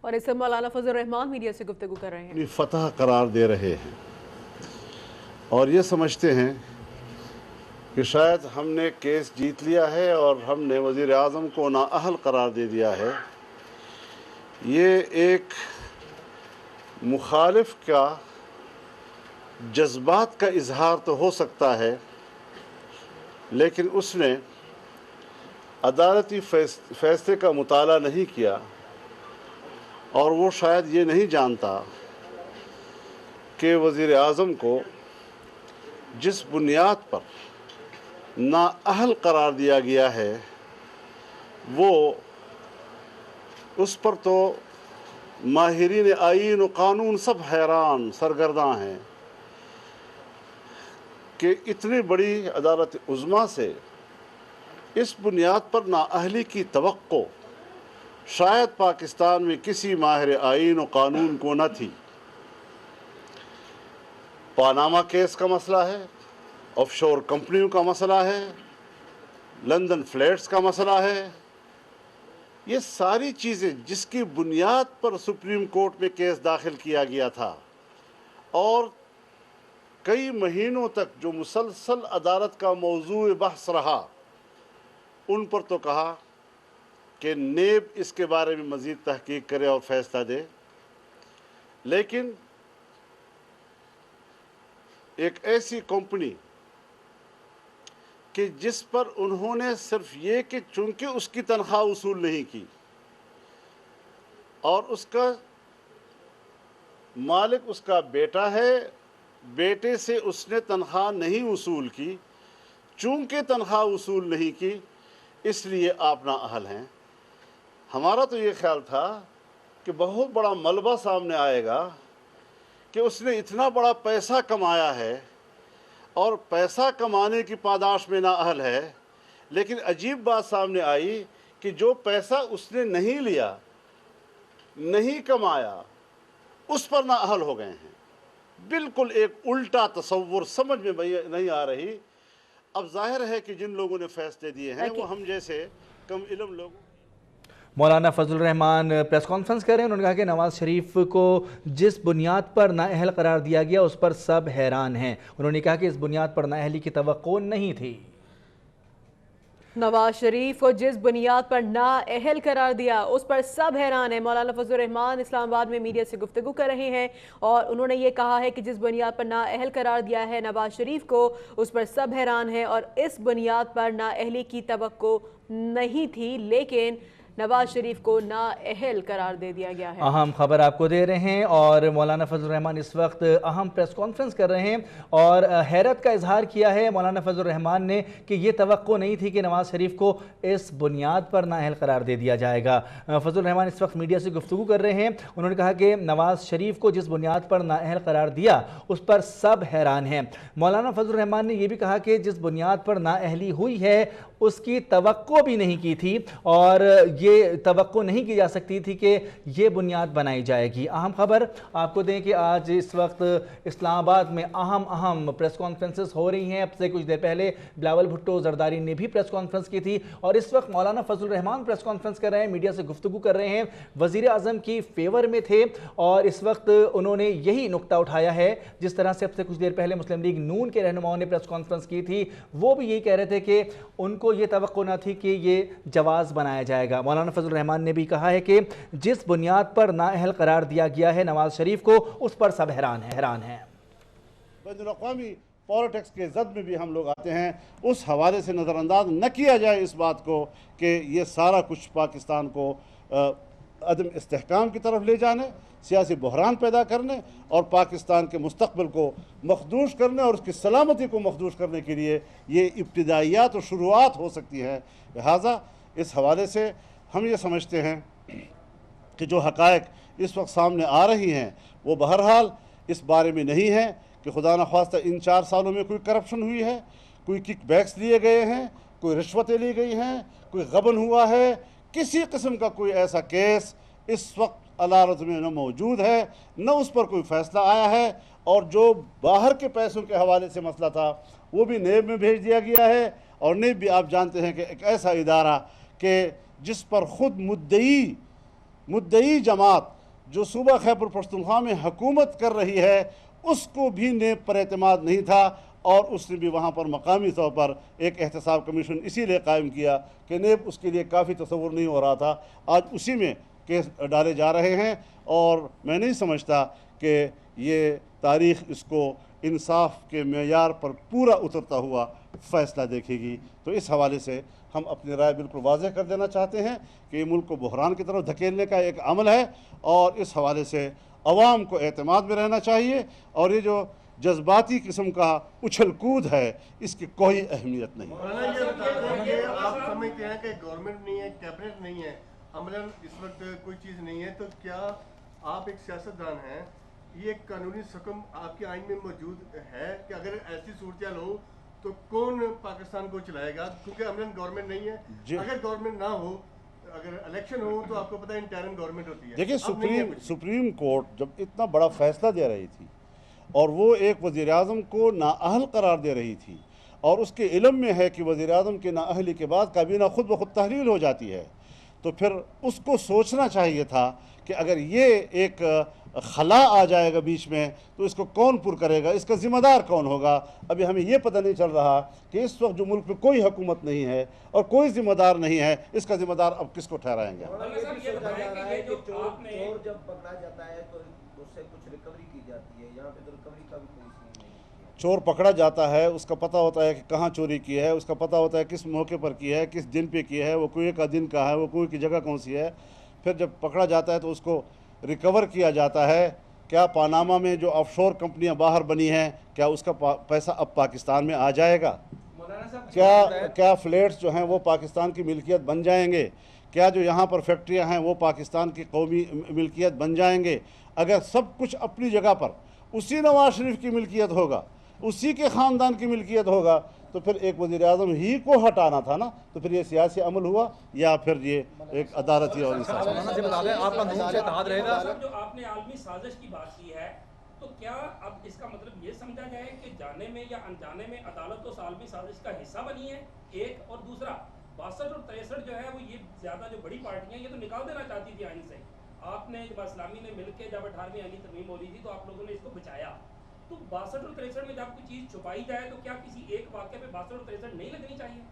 اور اس سے مولانا فضل الرحمان میڈیا سے گفتگو کر رہے ہیں. فتح قرار دے رہے ہیں اور یہ سمجھتے ہیں کہ شاید ہم نے کیس جیت لیا ہے اور ہم نے وزیر اعظم کو نااہل قرار دے دیا ہے. یہ ایک مخالف کا جذبات کا اظہار تو ہو سکتا ہے، لیکن اس نے عدالتی فیصلے کا مطالعہ نہیں کیا اور وہ شاید یہ نہیں جانتا کہ وزیر اعظم کو جس بنیاد پر نااہل قرار دیا گیا ہے وہ اس پر تو ماہرین آئین و قانون سب حیران سرگرداں ہیں کہ اتنی بڑی عدالت عظمیٰ سے اس بنیاد پر نااہلی کی توقع شاید پاکستان میں کسی ماہر آئین و قانون کو نہ تھی. پاناما کیس کا مسئلہ ہے، آف شور کمپنیوں کا مسئلہ ہے، لندن فلیٹس کا مسئلہ ہے. یہ ساری چیزیں جس کی بنیاد پر سپریم کورٹ میں کیس داخل کیا گیا تھا اور کئی مہینوں تک جو مسلسل عدالت کا موضوع بحث رہا، ان پر تو کہا کہ نیب اس کے بارے میں مزید تحقیق کرے اور فیصلہ دے. لیکن ایک ایسی کمپنی کہ جس پر انہوں نے صرف یہ کہ چونکہ اس کی تنخواہ وصول نہیں کی اور اس کا مالک اس کا بیٹا ہے، بیٹے سے اس نے تنخواہ نہیں وصول کی، چونکہ تنخواہ وصول نہیں کی اس لیے آپ نااہل ہیں. ہمارا تو یہ خیال تھا کہ بہت بڑا ملبہ سامنے آئے گا کہ اس نے اتنا بڑا پیسہ کمایا ہے اور پیسہ کمانے کی پاداش میں نااہل ہے، لیکن عجیب بات سامنے آئی کہ جو پیسہ اس نے نہیں لیا، نہیں کمایا، اس پر نااہل ہو گئے ہیں. بالکل ایک الٹا تصور سمجھ میں نہیں آ رہی. اب ظاہر ہے کہ جن لوگوں نے فیصلے دیے ہیں وہ ہم جیسے کم علم لوگوں. مولانا فضل الرحمان پریس کانفرنس کر رہے ہیں. انہوں نے کہا کہ نواز شریف کو جس بنیاد پر نااہل قرار دیا گیا اس پر سب حیران ہیں. انہوں نے کہا کہ اس بنیاد پر نااہلی کی توقع نہیں تھی. نواز شریف کو جس بنیاد پر نااہل قرار دیا اس پر سب حیران ہیں. مولانا فضل الرحمان اسلام آباد میں میڈیا سے گفتگو کر رہے ہیں اور انہوں نے یہ کہا ہے کہ جس بنیاد پر نااہل قرار دیا ہے نواز شریف کو اس پر سب حیران ہیں اور اس بنیاد پر نااہلی کی توقع نہیں تھی، لیکن نواز شریف کو نااہل قرار دے دیا گیا ہے. اہم خبر آپ کو دے رہے ہیں اور مولانا فضل الرحمان اس وقت اہم پریس کانفرنس کر رہے ہیں اور حیرت کا اظہار کیا ہے مولانا فضل الرحمان نے کہ یہ توقع نہیں تھی کہ نواز شریف کو اس بنیاد پر نااہل قرار دے دیا جائے گا. فضل الرحمان اس وقت میڈیا سے گفتگو کر رہے ہیں. انہوں نے کہا کہ نواز شریف کو جس بنیاد پر نااہل قرار دیا اس پر سب حیران ہیں. مولانا فضل الرحمان نے یہ بھی کہا کہ جس بنیاد پر نااہلی ہوئی ہے اس کی توقع بھی نہیں کی تھی اور یہ توقع نہیں کی جا سکتی تھی کہ یہ بنیاد بنائی جائے گی. اہم خبر آپ کو دیں کہ آج اس وقت اسلام آباد میں اہم پریس کانفرنسز ہو رہی ہیں. اب سے کچھ دیر پہلے بلاول بھٹو زرداری نے بھی پریس کانفرنس کی تھی اور اس وقت مولانا فضل الرحمان پریس کانفرنس کر رہے ہیں، میڈیا سے گفتگو کر رہے ہیں. وزیر اعظم کی فیور میں تھے اور اس وقت انہوں نے یہی نقطہ اٹھایا ہے جس طرح سے اب سے کچھ دیر پہلے مسلم لیگ نون کے رہنماؤں نے پریس کانفرنس کی تھی. وہ بھی یہی کہہ رہے تھے کہ ان کو یہ توقع نہ تھی کہ یہ جواز بنایا جائے گا. مولانا فضل الرحمان نے بھی کہا ہے کہ جس بنیاد پر نااہل قرار دیا گیا ہے نواز شریف کو اس پر سب حیران ہیں. بین الاقوامی پالیٹکس کے زد میں بھی ہم لوگ آتے ہیں، اس حوالے سے نظر انداز نہ کیا جائے اس بات کو کہ یہ سارا کچھ پاکستان کو عدم استحکام کی طرف لے جانے، سیاسی بحران پیدا کرنے اور پاکستان کے مستقبل کو مخدوش کرنے اور اس کی سلامتی کو مخدوش کرنے کے لیے یہ ابتدائیات و شروعات ہو سکتی ہے. لہٰذا اس حوالے سے ہم یہ سمجھتے ہیں کہ جو حقائق اس وقت سامنے آ رہی ہیں وہ بہرحال اس بارے میں نہیں ہے کہ خدا نخواستہ ان 4 سالوں میں کوئی کرپشن ہوئی ہے، کوئی کک بیکس لیے گئے ہیں، کوئی رشوتیں لی گئی ہیں، کوئی غبن ہوا ہے. کسی قسم کا کوئی ایسا کیس اس وقت عدالت میں نہ موجود ہے، نہ اس پر کوئی فیصلہ آیا ہے. اور جو باہر کے پیسوں کے حوالے سے مسئلہ تھا وہ بھی نیب میں بھیج دیا گیا ہے. اور نیب بھی آپ جانتے ہیں کہ ایک ایسا ادارہ کہ جس پر خود مدعی मुद्दई जमात जो सूबा खैबर पख्तूनख्वा में हुकूमत कर रही है उसको भी नेब पर एतमाद नहीं था, और उसने भी वहाँ पर मकामी तौर पर एक एहतसाब कमीशन इसीलिए कायम किया कि नेब उसके लिए काफ़ी तसव्वुर नहीं हो रहा था। आज उसी में केस डाले जा रहे हैं, और मैं नहीं समझता कि ये तारीख़ इसको इंसाफ के मेयार पर पूरा उतरता हुआ फ़ैसला देखेगी। तो इस हवाले से हम अपनी राय बिल्कुल वाज़ेह कर देना चाहते हैं कि ये मुल्क को बहरान की तरफ धकेलने का एक अमल है, और इस हवाले से अवाम को एतमाद में रहना चाहिए, और ये जो जज्बाती किस्म का उछल कूद है इसकी कोई अहमियत नहीं। आप समझते हैं कि गवर्नमेंट नहीं है, कैबिनेट नहीं है, अमलन इस वक्त कोई चीज़ नहीं है, तो क्या आप एक सियासतदान हैं, ये कानूनी हुक्म आपके आइन में मौजूद है कि अगर ऐसी सूरत हो तो कौन पाकिस्तान को चलाएगा? क्योंकि अमलन गवर्नमेंट नहीं है, अगर गवर्नमेंट ना हो, अगर इलेक्शन हो तो आपको पता है इंटरिम गवर्नमेंट होती है। देखिए, सुप्रीम कोर्ट जब इतना बड़ा फैसला दे रही थी और वो एक वज़ीर आज़म को नाअहल करार दे रही थी, और उसके इल्म में है कि वज़ीर आज़म की नाअहली के बाद काबीना खुद ब खुद तहलील हो जाती है, तो फिर उसको सोचना चाहिए था कि अगर ये एक खला आ जाएगा बीच में तो इसको कौन पुर करेगा, इसका ज़िम्मेदार कौन होगा। अभी हमें ये पता नहीं चल रहा कि इस वक्त जो मुल्क में कोई हुकूमत नहीं है और कोई ज़िम्मेदार नहीं है, इसका ज़िम्मेदार अब किसको ठहराएंगे। जब पकड़ा जाता है तो उससे कुछ रिकवरी की जाती है, यहाँ पे तो रिकवरी का भी कोई सीन नहीं है। चोर पकड़ा जाता है, उसका पता होता है कि कहाँ चोरी की है, उसका पता होता है किस मौके पर की है, किस दिन पे की है, वो कुएं का दिन का है, वो कुएं की जगह कौन सी है। फिर जब पकड़ा जाता है तो उसको रिकवर किया जाता है। क्या पानामा में जो ऑफशोर कंपनियां बाहर बनी हैं, क्या उसका पैसा अब पाकिस्तान में आ जाएगा? क्या फ्लैट्स जो हैं वो पाकिस्तान की मिल्कियत बन जाएंगे? क्या जो यहाँ पर फैक्ट्रियाँ हैं वो पाकिस्तान की कौमी मिल्कियत बन जाएंगे? अगर सब कुछ अपनी जगह पर उसी नवाज शरीफ की मिल्कियत होगा, उसी के ख़ानदान की मिल्कियत होगा, तो फिर एक वज़ीर आज़म ही को हटाना था ना। तो फिर ये सियासी अमल हुआ या फिर ये एक अदालती और इंसाफ? जो आपने आलमी साजिश की बात की है, तो क्या अब इसका मतलब ये समझा जाए कि जाने में या अनजाने में अदालत तो आलमी साजिश का हिस्सा बनी है, एक, और दूसरा 62 और 63 जो है वो ये ज़्यादा जो बड़ी पार्टियां ये तो निकाल देना चाहती थी आइन से। आपने जब इस्लामी ने मिलकर जब 18वीं आईनी तरमीम बोली थी तो आप लोगों ने इसको बचाया। तो 62 और 63 में जब कोई चीज़ छुपाई जाए तो क्या किसी एक वाक़े पे 62 और 63 नहीं लगनी चाहिए?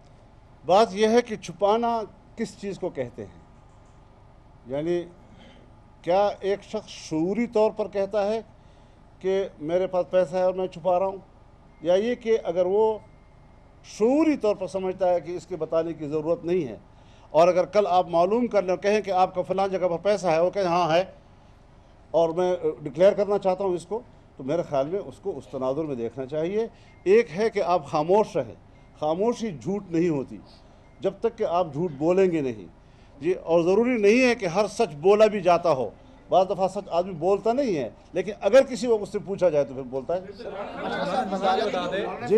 बात यह है कि छुपाना किस चीज़ को कहते हैं। यानी क्या एक शख्स शऊरी तौर पर कहता है कि मेरे पास पैसा है और मैं छुपा रहा हूँ, या ये कि अगर वो शऊरी तौर पर समझता है कि इसके बताने की ज़रूरत नहीं है, और अगर कल आप मालूम कर लें, कहें कि आपका फ़लाँ जगह पर पैसा है, वो कहें हाँ है और मैं डिक्लेयर करना चाहता हूँ इसको, तो मेरे ख़्याल में उसको उस तनाजुर में देखना चाहिए। एक है कि आप खामोश रहें, खामोशी झूठ नहीं होती जब तक कि आप झूठ बोलेंगे नहीं जी। और ज़रूरी नहीं है कि हर सच बोला भी जाता हो, बाज़ दफ़ा सच आदमी बोलता नहीं है, लेकिन अगर किसी वक्त उससे पूछा जाए तो फिर बोलता है। जी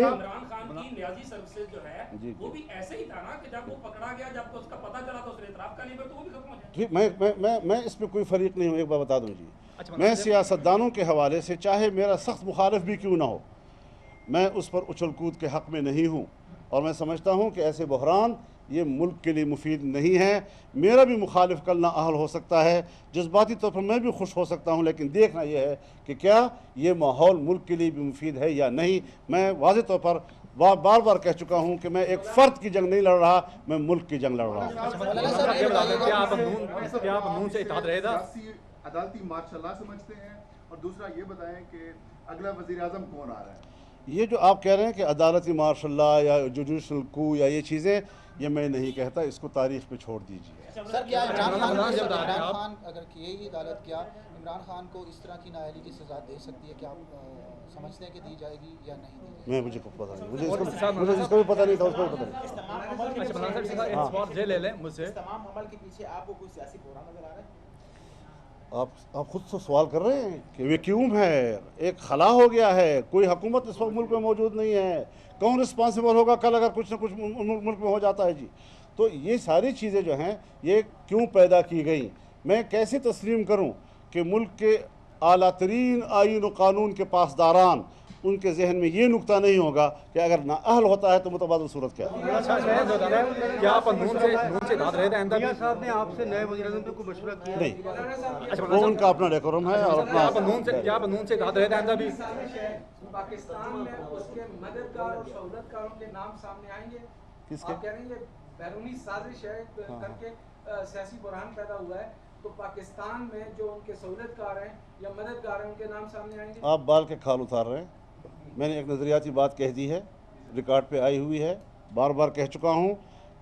न्याजी सर्विसेज जो है वो भी ऐसे ही था ना कि जब वो पकड़ा गया, जब तो उसका पता चला तो उसने इतराफ़ का नहीं, तो वो भी खत्म हो जाए। मैं इसमें कोई फ़रीक नहीं हूँ। एक बार बता दूँ जी, मैं सियासतदानों के हवाले से चाहे मेरा सख्त मुखालिफ भी क्यों ना हो, मैं उस पर उछल कूद के हक़ में नहीं हूँ, और मैं समझता हूँ कि ऐसे बहरान ये मुल्क के लिए मुफीद नहीं है। मेरा भी मुखालिफ कल ना अहल हो सकता है, जज्बाती तौर पर मैं भी खुश हो सकता हूँ, लेकिन देखना यह है कि क्या ये माहौल मुल्क के लिए भी मुफीद है या नहीं। मैं वाज़ेह तौर पर बार बार कह चुका हूँ कि मैं एक फ़र्द की जंग नहीं लड़ रहा, मैं मुल्क की जंग लड़ रहा हूँ। अदालती मार्शल समझते हैं, और दूसरा ये बताएं कि अगला वज़ीर आज़म कौन आ रहा है? ये जो आप कह रहे हैं कि अदालती मार्शल या जुडिशल कू या ये चीज़ें, ये मैं नहीं कहता, इसको तारीख़ पे छोड़ दीजिए। सर, क्या इमरान खान अगर यही अदालत क्या इमरान खान को इस तरह की नाअहली की सज़ा दे सकती है? क्या आप समझते हैं कि दी जाएगी या नहीं दी जाएगी? मुझे पता नहीं, मुझे इसका भी पता नहीं था, उसको भी पता नहीं। तमाम अमल के पीछे आपको कोई सियासी बहरान नजर आ रहा है? आप खुद से सवाल कर रहे हैं कि वे क्यों है? एक खला हो गया है, कोई हुकूमत इस वक्त मुल्क में मौजूद नहीं है, कौन रिस्पॉन्सिबल होगा कल अगर कुछ न कुछ मुल्क में हो जाता है जी। तो ये सारी चीज़ें जो हैं ये क्यों पैदा की गई? मैं कैसे तस्लीम करूं कि मुल्क के आला तरीन आईन व कानून के पासदारान उनके जहन में ये नुक्ता नहीं होगा कि अगर नाअहल होता है तो मुतबादिल सूरत क्या है। क्या आप नून से दाद रहे थे मियां साहब ने आपसे नए वज़ीर-ए-आज़म पे कोई मशवरा किया? नहीं, वो उनका अपना डेकोरम है और अपना आप नून से दाद रहे थे आइंदा भी? पाकिस्तान में उसके मददगार और सहूलतकारों के नाम सामने आएंगे। किसके? आप कह रहे हैं ये बैरूनी साजिश है करके सियासी बुरहान पैदा हुआ है, तो पाकिस्तान में जो उनके सहूलतकार हैं या मददगार हैं उनके नाम सामने आएंगे? आप बाल के खाल उतार रहे हैं। मैंने एक नज़रियाती बात कह दी है, रिकॉर्ड पे आई हुई है, बार बार कह चुका हूँ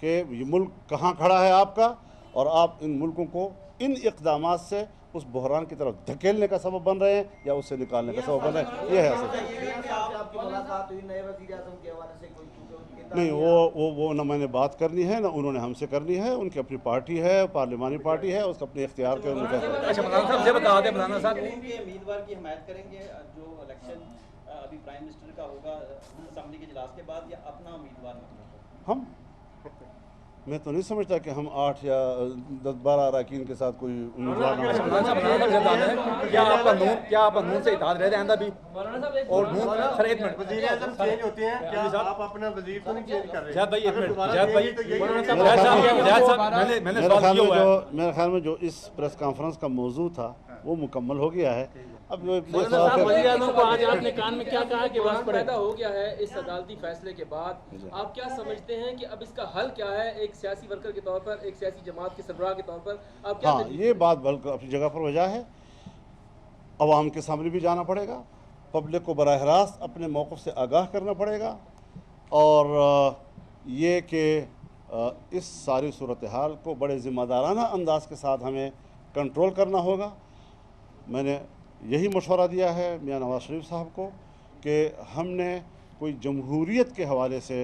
कि ये मुल्क कहाँ खड़ा है आपका, और आप इन मुल्कों को इन इक़दामात से उस बहरान की तरफ धकेलने का सबब बन रहे हैं या उससे निकालने का सबब बन रहे हैं। ये है असल। आपकी मुलाकात हुई नए वज़ीर-ए-आज़म के हवाले से कोई नहीं, वो ना मैंने बात करनी है ना उन्होंने हमसे करनी है। उनकी अपनी पार्टी है, पार्लिमानी पार्टी है, उसका अपने इख्तियार के अनुसार। अच्छा मौलाना साहब ये बता दें, मौलाना साहब उम्मीदवार की हिमायत करेंगे जो इलेक्शन अभी प्राइम मिनिस्टर का होगा असेंबली के इजलास के बाद, या अपना उम्मीदवार मतलब? हम मैं तो नहीं समझता कि हम 8 या 10-12 अरकान के साथ कोई उम्मीदवार क्या आप नून से इत्तेहाद रहे थे आइंदा भी? और नून सर एक मिनट, वज़ीर-ए-आज़म चेंज होते हैं, क्या आप अपना वज़ीर तो नहीं चेंज कर रहे? जैद भाई एक मिनट, मेरे ख्याल में जो इस प्रेस कॉन्फ्रेंस का मौजू था वो मुकम्मल हो गया है। अब वज़ीर-ए-आज़म को आज आपने कान में क्या कहा कि वक्त पैदा हो गया है इस अदालती फैसले के बाद, आप क्या समझते हैं कि अब इसका हल क्या है एक सियासी वर्कर के तौर पर, एक सियासी जमात के सरबराह के तौर पर? आप क्या ये बात बल्कि अपनी जगह पर वजह है। अवाम के सामने भी जाना पड़ेगा, पब्लिक को बराह रास्त अपने मौक़िफ़ से आगाह करना पड़ेगा, और ये कि इस सारी सूरत हाल को बड़े ज़िम्मेदाराना अंदाज के साथ हमें कंट्रोल करना होगा। मैंने यही मशवरा दिया है मियां नवाज शरीफ साहब को कि हमने कोई जमहूरियत के हवाले से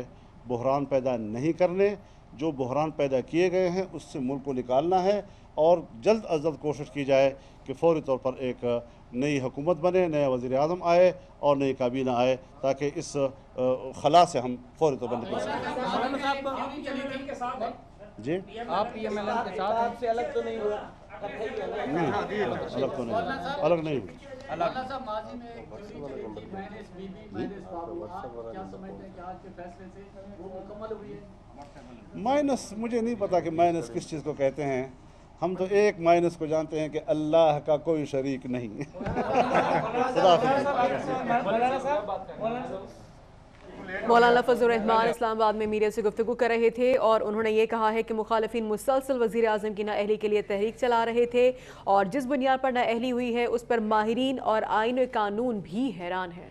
बहरान पैदा नहीं करने, जो बहरान पैदा किए गए हैं उससे मुल्क को निकालना है, और जल्द अज जल्द कोशिश की जाए कि फौरी तौर पर एक नई हुकूमत बने, नया वज़ीर-ए-आज़म आए और नई काबीना आए, ताकि इस खला से हम फौरी तौर पर निकल सकें। जी आप PMLN के साथ आपसे अलग तो नहीं हुआ? नहीं, अलग तो नहीं, अलग नहीं हुई। माइनस मुझे नहीं पता कि माइनस किस चीज़ को कहते हैं। हम तो एक माइनस को जानते हैं कि अल्लाह का कोई शरीक नहीं। मौलाना फजलुर रहमान इस्लामाबाद में मीडिया से गुफ्तगू कर रहे थे और उन्होंने ये कहा है कि मुखालिफिन मुसलसल वज़ीर आज़म की नाअहली के लिए तहरीक चला रहे थे, और जिस बुनियाद पर नाअहली हुई है उस पर माहिरीन और आईन कानून भी हैरान है।